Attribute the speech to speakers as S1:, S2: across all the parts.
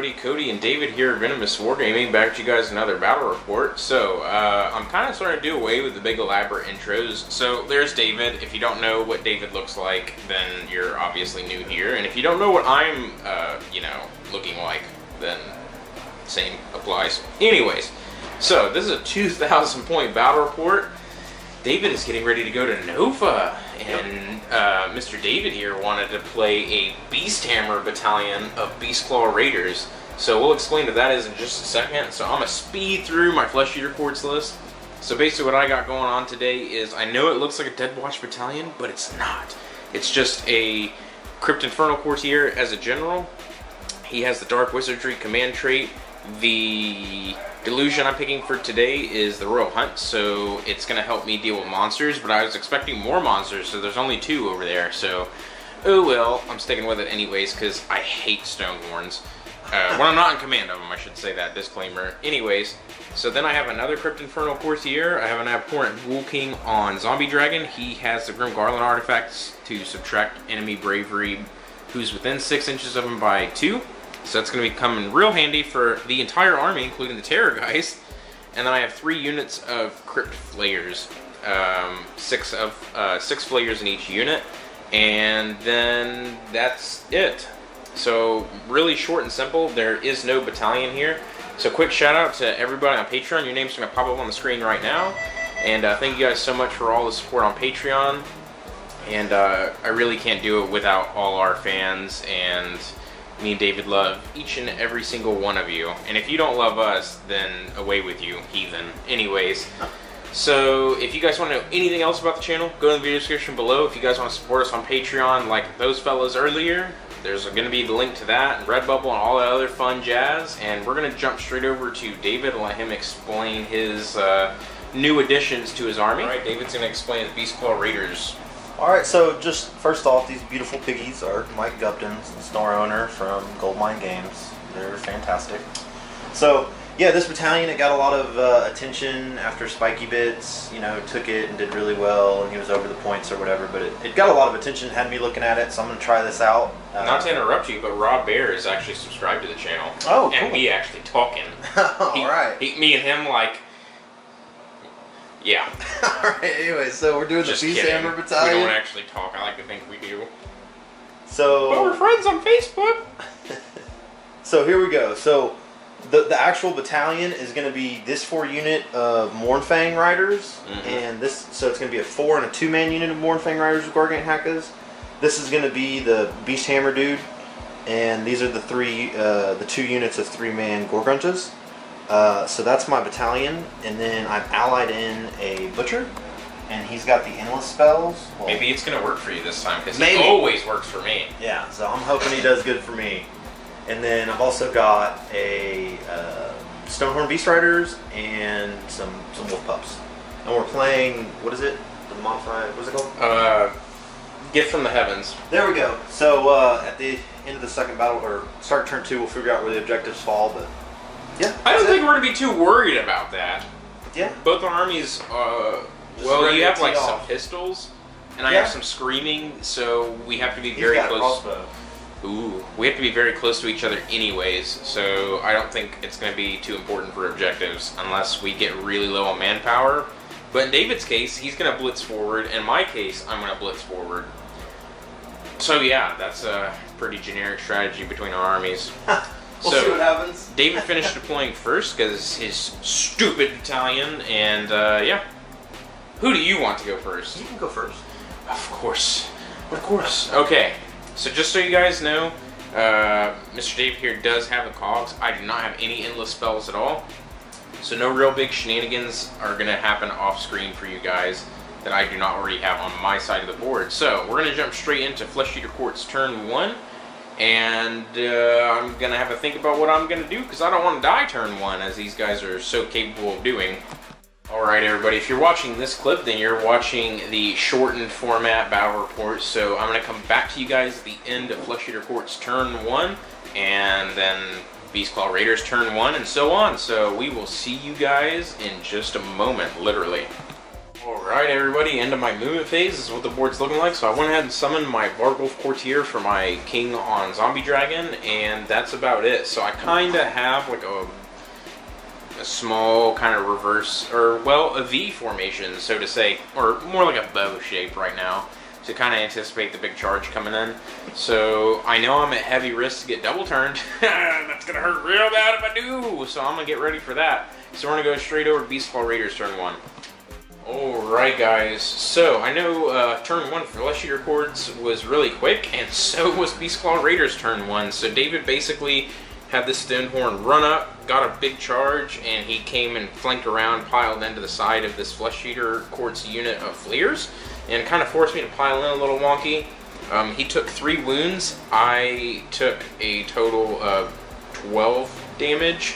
S1: everybody, Cody and David here at Venomous Wargaming, back to you guys another battle report. So, I'm kind of starting to do away with the big elaborate intros. So, there's David. If you don't know what David looks like, then you're obviously new here. And if you don't know what I'm, looking like, then same applies. Anyways, so this is a 2,000 point battle report. David is getting ready to go to Nova, and Mr. David here wanted to play a Beasthammer Battalion of Beastclaw Raiders. So we'll explain what that is in just a second. So I'm going to speed through my Flesh Eater Courts list. So basically what I got going on today is, I know it looks like a Dead Watch Battalion, but it's not. It's just a Crypt Infernal Courtier as a general. He has the Dark Wizardry command trait. The Delusion I'm picking for today is the Royal Hunt, so it's going to help me deal with monsters, but I was expecting more monsters, so there's only 2 over there, so oh well, I'm sticking with it anyways, because I hate Stoneborns. When I'm not in command of them, I should say that, disclaimer. Anyways, so then I have another Crypt Infernal Courtier. I have an Abhorrent Ghoul King on Zombie Dragon. He has the Grim Garland artifacts to subtract enemy bravery who's within 6 inches of him by 2. So that's going to be coming real handy for the entire army, including the Terror Guys. And then I have 3 units of Crypt Flayers, 6 Flayers in each unit, and then that's it. So really short and simple. There is no battalion here. So quick shout out to everybody on Patreon. Your name's going to pop up on the screen right now. And thank you guys so much for all the support on Patreon. And I really can't do it without all our fans, and me and David love each and every single one of you. And if you don't love us, then away with you, heathen. Anyways, so if you guys want to know anything else about the channel, go to the video description below. If you guys want to support us on Patreon like those fellas earlier, there's going to be the link to that, and Redbubble, and all that other fun jazz. And we're going to jump straight over to David and let him explain his new additions to his army. Alright, David's going to explain the Beastclaw Raiders.
S2: Alright, so just first off, these beautiful piggies are Mike Gupton's, the store owner from Goldmine Games. They're fantastic. So, yeah, this battalion, it got a lot of attention after Spiky Bits, took it and did really well, and he was over the points or whatever, but it got a lot of attention, had me looking at it, so I'm going to try this out.
S1: Not to interrupt you, but Rob Bear is actually subscribed to the channel.
S2: Oh, cool.
S1: And we actually talking.
S2: Alright.
S1: Me and him, like, yeah.
S2: Alright, anyway, so we're doing
S1: Just
S2: the Beasthammer Battalion.
S1: We don't actually talk. I like to think we do.
S2: So,
S1: but we're friends on Facebook.
S2: So here we go. So the actual battalion is going to be this 4 unit of Mournfang Riders, and so it's going to be a 4 and a 2-man unit of Mournfang Riders with Gargant Hakas. This is going to be the Beasthammer dude, and these are the 2 units of 3-man Gorgunches. So that's my battalion, and then I've allied in a Butcher, and he's got the endless spells. Well,
S1: maybe it's going to work for you this time, because it always works for me.
S2: Yeah, so I'm hoping he does good for me. And then I've also got a Stonehorn Beast Riders and some Wolf Pups. And we're playing, what is it? The modified, what's it called?
S1: Gift from the Heavens.
S2: There we go. So at the end of the second battle, or start turn 2, we'll figure out where the objectives fall, but yeah.
S1: I don't think we're going to be too worried about that.
S2: Yeah.
S1: Both armies, well, you have like some pistols, and I have some screaming, so we have to be very close. Ooh, we have to be very close to each other anyways, so I don't think it's going to be too important for objectives unless we get really low on manpower. But in David's case, he's going to blitz forward. In my case, I'm going to blitz forward. So yeah, that's a pretty generic strategy between our armies.
S2: We'll see what happens.
S1: David finished deploying first because his stupid battalion, and yeah. Who do you want to go first?
S2: You can go first.
S1: Of course. Of course. Okay. So just so you guys know, Mr. David here does have the cogs. I do not have any endless spells at all. So no real big shenanigans are going to happen off screen for you guys that I do not already have on my side of the board. So we're going to jump straight into Flesh Eater Courts turn 1. And I'm going to have to think about what I'm going to do, because I don't want to die turn 1, as these guys are so capable of doing. Alright everybody, if you're watching this clip, then you're watching the shortened format battle report. So I'm going to come back to you guys at the end of Flesh Eater Courts turn 1, and then Beastclaw Raiders turn 1, and so on. So we will see you guys in just a moment, literally. Alright. Alright everybody, end of my movement phase. This is what the board's looking like. So I went ahead and summoned my Vargulf Courtier for my king on Zombie Dragon, and that's about it. So I kind of have like a small kind of reverse, or well, a V formation, so to say, or more like a bow shape right now, to kind of anticipate the big charge coming in. So I know I'm at heavy risk to get double turned. That's going to hurt real bad if I do. So I'm going to get ready for that. So we're going to go straight over to Beastclaw Raiders turn 1. Alright guys, so I know turn 1 for Flesh Eater Chords was really quick, and so was Beastclaw Raiders turn 1. So David basically had this Stonehorn run up, got a big charge, and he came and flanked around, piled into the side of this Flesh Eater Chords unit of fleers, and kind of forced me to pile in a little wonky. He took 3 wounds. I took a total of 12 damage,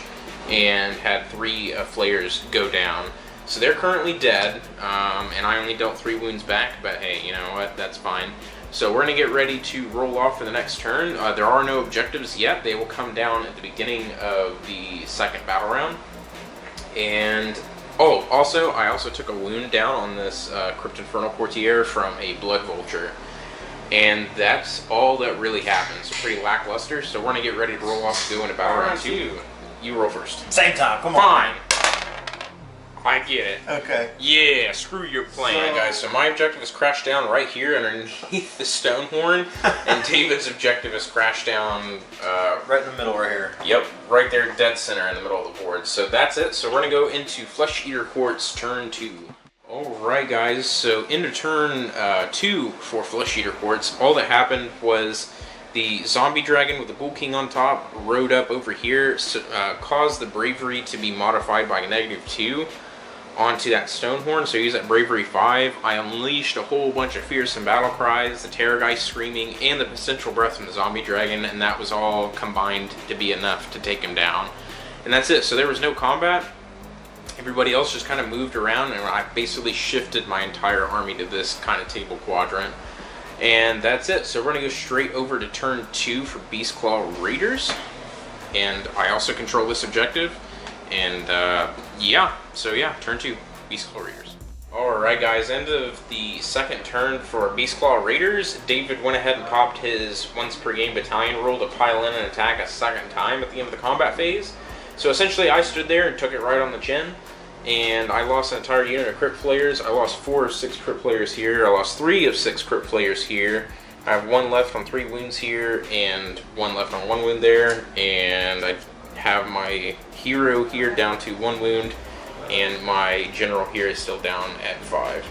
S1: and had 3 flayers go down. So they're currently dead, and I only dealt 3 wounds back, but hey, you know what, that's fine. So we're going to get ready to roll off for the next turn. There are no objectives yet. They will come down at the beginning of the second battle round. And, oh, also, I also took a wound down on this Crypt Infernal Courtier from a Blood Vulture. And that's all that really happened. So pretty lackluster. So we're going to get ready to roll off to go into battle round 2. You roll first.
S2: Same time, come on.
S1: Fine. I get it.
S2: Okay.
S1: Yeah, screw your plan, guys. So my objective is crash down right here underneath the Stonehorn, and David's objective is crash down
S2: right in the middle right here.
S1: Yep, right there, dead center in the middle of the board. So that's it. So we're going to go into Flesh Eater Quartz turn 2. Alright guys, so into turn 2 for Flesh Eater Quartz, all that happened was the Zombie Dragon with the Bull King on top rode up over here, so, caused the Bravery to be modified by -2 onto that Stonehorn, so use that Bravery 5. I unleashed a whole bunch of fearsome battle cries, the Terrorgeist screaming, and the Potential Breath from the Zombie Dragon, and that was all combined to be enough to take him down. And that's it, so there was no combat. Everybody else just kind of moved around, and I basically shifted my entire army to this kind of table quadrant. And that's it, so we're going to go straight over to turn 2 for Beastclaw Raiders. And I also control this objective. And yeah, so yeah, turn 2, Beastclaw Raiders. Alright guys, end of the second turn for Beastclaw Raiders. David went ahead and popped his once per game battalion roll to pile in and attack a second time at the end of the combat phase. So essentially I stood there and took it right on the chin. And I lost an entire unit of Crypt Players. I lost 4 of 6 Crypt Players here. I lost 3 of 6 Crypt Players here. I have 1 left on 3 wounds here, and 1 left on 1 wound there. And I have my hero here down to 1 wound, and my general here is still down at 5.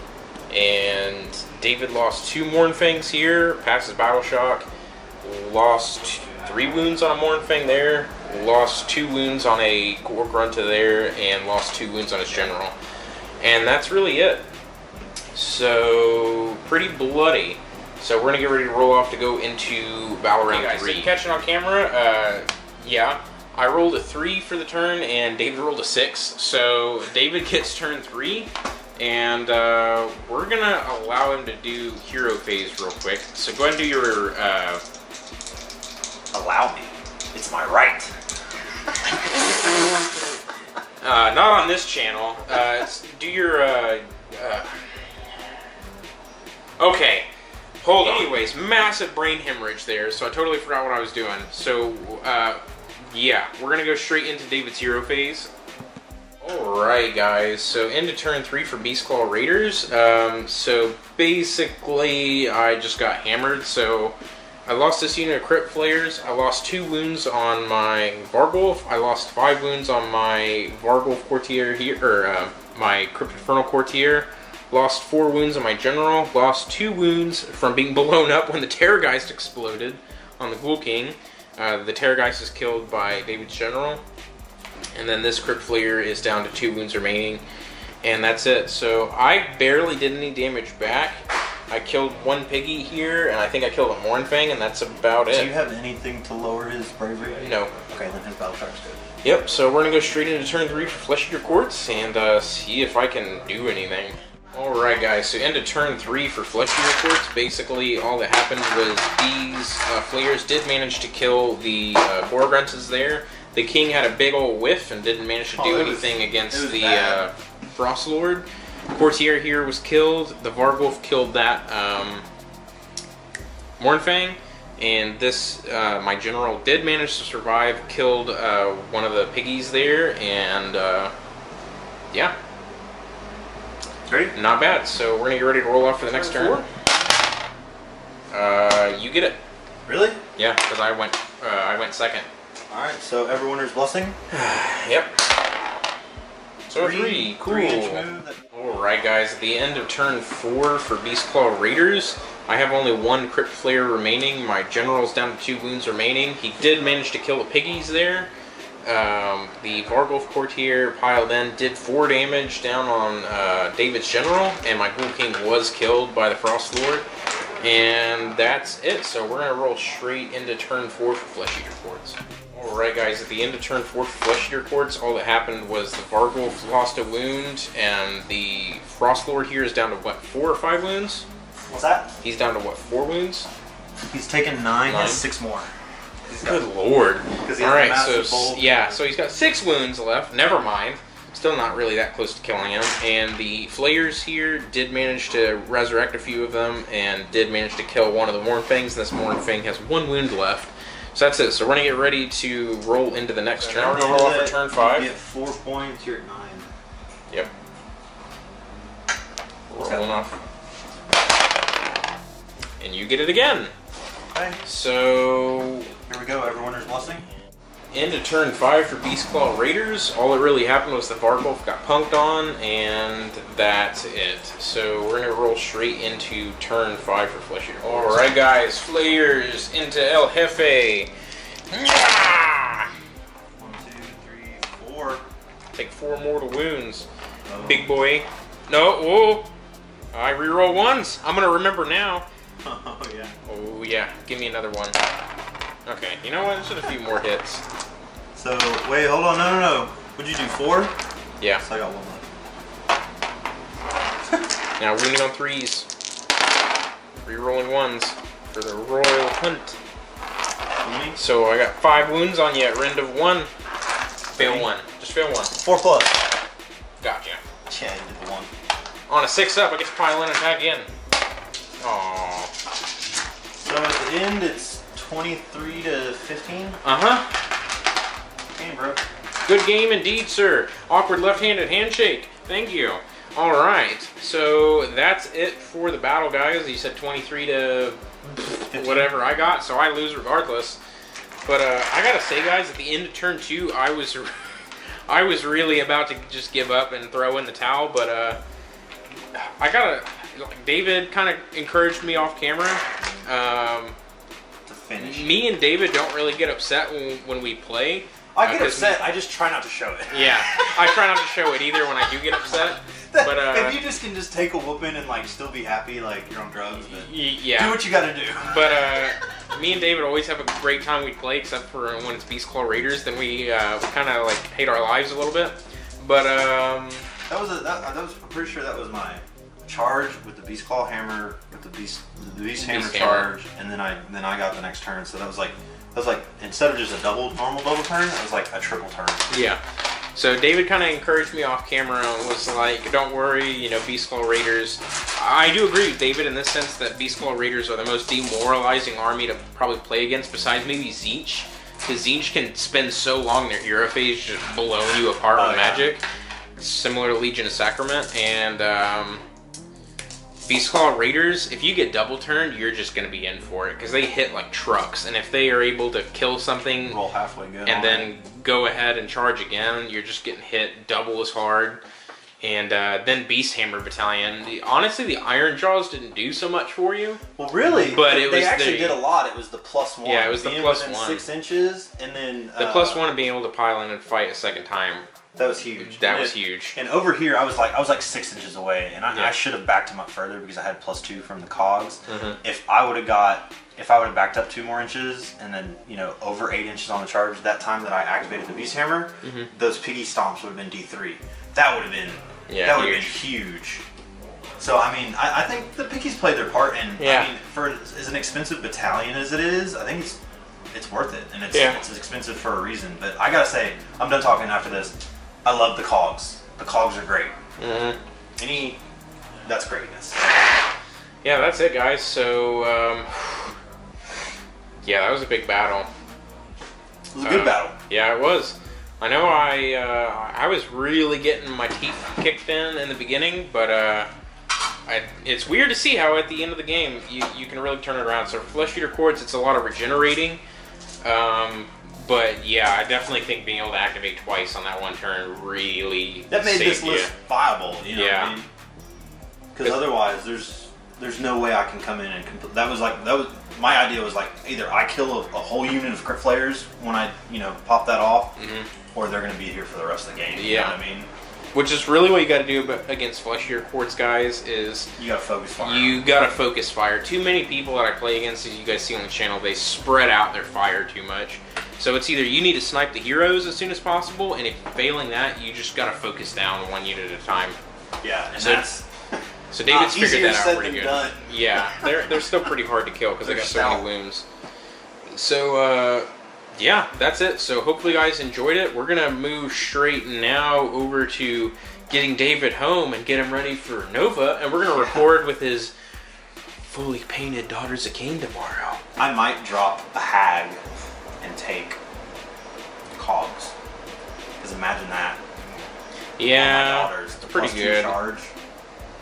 S1: And David lost 2 Mournfangs here, passes Battle Shock, lost 3 wounds on a Mournfang there, lost 2 wounds on a Gore Grunta there, and lost 2 wounds on his general. And that's really it. So, pretty bloody. So we're going to get ready to roll off to go into battle round 3. If you're catching on camera, yeah. I rolled a 3 for the turn, and David rolled a 6. So David gets turn 3, and we're going to allow him to do hero phase real quick. So go ahead and do your...
S2: Allow me. It's my right.
S1: Not on this channel. Do your... Okay. Hold on. Anyways, massive brain hemorrhage there, so I totally forgot what I was doing. So, yeah, we're going to go straight into David's hero phase. Alright guys, so into turn 3 for Beastclaw Raiders. So basically I just got hammered, so I lost this unit of Crypt Flayers. I lost 2 wounds on my Vargulf. I lost 5 wounds on my Vargulf Courtier here, or my Crypt Infernal Courtier. Lost 4 wounds on my general. Lost 2 wounds from being blown up when the Terrorgeist exploded on the Ghoul King. The Terrorgeist is killed by David's general. And then this Crypt Flayer is down to 2 wounds remaining. And that's it. So I barely did any damage back. I killed 1 piggy here, and I think I killed a Mournfang, and that's about it.
S2: Do you have anything to lower his bravery?
S1: No.
S2: Okay, then his battle shock's good.
S1: Yep, so we're going to go straight into turn 3 for Flesh Eater Quartz, and see if I can do anything. Alright guys, so into turn 3 for Flesh Eater Quartz. Basically, all that happened was these Flayers did manage to kill the Gore Grunts there. The King had a big old whiff and didn't manage to do anything against the Frost Lord. Courtier here was killed. The Vargulf killed that Mornfang. And this, my general did manage to survive, killed one of the piggies there, and yeah.
S2: Ready?
S1: Not bad. So we're going to get ready to roll off for the next turn. You get it.
S2: Really?
S1: Yeah, because I went second.
S2: Alright, so Everwinter's Blessing.
S1: Yep. So three. Cool.
S2: 3-inch move.
S1: Alright guys, at the end of turn 4 for Beastclaw Raiders, I have only 1 crit flare remaining. My general's down to 2 wounds remaining. He did manage to kill the piggies there. The Vargulf Courtier piled in, did 4 damage down on David's general, and my Ghoul King was killed by the Frost Lord. And that's it. So we're going to roll straight into turn 4 for Flesh Eater Courts. Alright guys, at the end of turn 4 for Flesh Eater Courts, all that happened was the Vargulf lost a wound, and the Frost Lord here is down to what, 4 or 5 wounds?
S2: What's that?
S1: He's down to what, 4 wounds?
S2: He's taken 9, has 6 more.
S1: Good lord.
S2: Alright,
S1: so yeah, so he's got 6 wounds left. Never mind. Still not really that close to killing him. And the Flayers here did manage to resurrect a few of them and did manage to kill one of the Mornfangs. And this Mornfang has 1 wound left. So that's it. So we're going to get ready to roll into the next turn. We're going to roll off for turn 5.
S2: You get 4 points, you're at 9.
S1: Yep. Rolling off. And you get it again.
S2: Okay.
S1: So
S2: here we go, Everwinter's Blessing.
S1: Into turn 5 for Beastclaw Raiders. All that really happened was the Vargulf got punked on, and that's it. So we're going to roll straight into turn 5 for Flesh Eater. Alright guys, Flayers into El Jefe.
S2: 1, 2, 3, 4.
S1: Take 4 mortal wounds.
S2: Oh.
S1: Big boy. No, whoa. I reroll 1s. I'm going to remember now.
S2: Oh yeah.
S1: Oh yeah, give me another one. Okay, you know what? Just a few more hits.
S2: So, wait, hold on, no. What'd you do, 4?
S1: Yeah.
S2: So I got 1 left.
S1: Now wounding on 3s. Rerolling 1s for the Royal Hunt. So I got 5 wounds on you at rend of 1. Fail 1. Just fail 1.
S2: 4 plus.
S1: Gotcha.
S2: Yeah, you did the 1.
S1: On a 6 up, I get to pile in and attack again. Aww.
S2: So at the end, it's 23 to 15?
S1: Uh-huh.
S2: Game, bro.
S1: Good game indeed, sir. Awkward left-handed handshake. Thank you. Alright, so that's it for the battle, guys. You said 23 to 15. Whatever I got, so I lose regardless. But I gotta say, guys, at the end of turn 2, I was really about to just give up and throw in the towel, but David kind of encouraged me off camera.
S2: To finish.
S1: Me and David don't really get upset when we play.
S2: I get upset, I just try not to show it.
S1: Yeah, I try not to show it either when I do get upset. But
S2: if you just can just take a whooping and like still be happy, like you're on drugs, then
S1: yeah,
S2: do what you gotta do.
S1: But me and David always have a great time we play, except for when it's Beastclaw Raiders. Then we kind of like hate our lives a little bit. But
S2: I'm pretty sure that was my charge with the Beastclaw hammer, with the Beast hammer charge, and then I got the next turn. So that was like instead of just a normal double turn, it was like a triple turn. Yeah.
S1: So David kind of encouraged me off camera and was like, don't worry, you know, Beastclaw Raiders. I do agree with David in this sense that Beastclaw Raiders are the most demoralizing army to probably play against besides maybe Tzeentch. Because Tzeentch can spend so long in their hero phase just blowing you apart with magic. Similar to Legion of Sacrament. And Beastclaw Raiders, if you get double turned, you're just going to be in for it. Because they hit like trucks. And if they are able to kill something
S2: roll halfway good
S1: and then go ahead and charge again, you're just getting hit double as hard. And then Beasthammer Battalion. Honestly, the Iron Jaws didn't do so much for you.
S2: Well, really?
S1: But
S2: they actually did a lot. It was the +1.
S1: Yeah, it was the +1.
S2: 6 inches, and then
S1: the +1 of being able to pile in and fight a second time.
S2: That was huge.
S1: That was huge.
S2: And over here, I was like 6 inches away, and I should have backed him up further because I had +2 from the cogs. If I would have backed up 2 more inches and then over 8 inches on the charge, that time that I activated the Beasthammer, those piggy stomps would have been D3. That would have been huge. So I mean, I think the piggies played their part, and I mean, for as an expensive battalion as it is, I think it's worth it, and it's expensive for a reason. But I gotta say, I'm done talking after this. I love the cogs. The cogs are great. That's greatness.
S1: Yeah, that's it, guys. So, yeah, that was a big battle.
S2: It was a good battle.
S1: Yeah, it was. I know I was really getting my teeth kicked in the beginning, but it's weird to see how at the end of the game you can really turn it around. So for Flesh Eater Quartz, it's a lot of regenerating. But yeah, I definitely think being able to activate twice on that one turn really
S2: that made this
S1: saved
S2: list viable. You know what I mean? Because otherwise, there's no way I can come in and that was my idea was like either I kill a whole unit of Crypt Flayers when I pop that off, or they're going to be here for the rest of the game. You know what I mean?
S1: Which is really what you got to do against Flesh Eater Quartz guys is
S2: you got to focus fire.
S1: You got to focus fire. Too many people that I play against, as you guys see on the channel, they spread out their fire too much. So it's either you need to snipe the heroes as soon as possible, and if failing that, you just got to focus down one unit at a time.
S2: Yeah, and
S1: so David's figured that out pretty good.
S2: Done.
S1: Yeah, they're still pretty hard to kill because they got so many wounds. So yeah, that's it. So hopefully you guys enjoyed it. We're gonna move straight now over to getting David home and get him ready for Nova, and we're gonna record with his fully painted Daughters of Cain tomorrow.
S2: I might drop a hag and take cogs. Because imagine that.
S1: Yeah,
S2: my daughters,
S1: it's pretty good.
S2: Charge,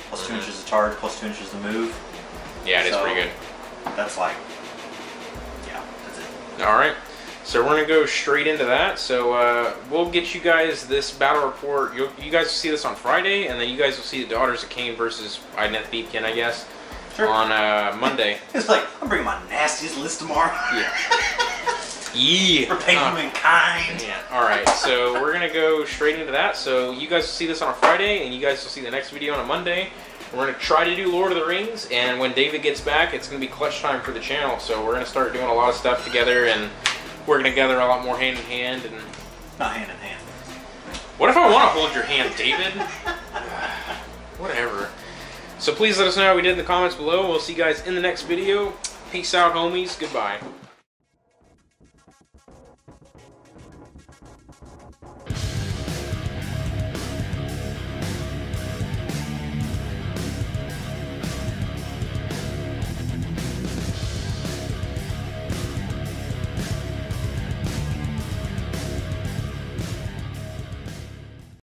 S2: plus 2 inches of charge, plus 2 inches to move.
S1: Yeah, it is pretty good.
S2: That's like, yeah, that's it.
S1: All right. So we're going to go straight into that. So we'll get you guys this battle report. You guys will see this on Friday, and then you guys will see the Daughters of Cain versus Idnet Thiefkin, I guess, on Monday.
S2: It's like, I'm bringing my nastiest list tomorrow.
S1: Yeah. Yeah.
S2: For humankind.
S1: Yeah. All right. So we're going to go straight into that. So you guys will see this on a Friday, and you guys will see the next video on a Monday. We're going to try to do Lord of the Rings, and when David gets back, it's going to be clutch time for the channel. So we're going to start doing a lot of stuff together, and we're going to gather a lot more hand in hand. And
S2: not hand in hand.
S1: What if I want to hold your hand, David? Whatever. So please let us know how we did in the comments below. We'll see you guys in the next video. Peace out, homies. Goodbye.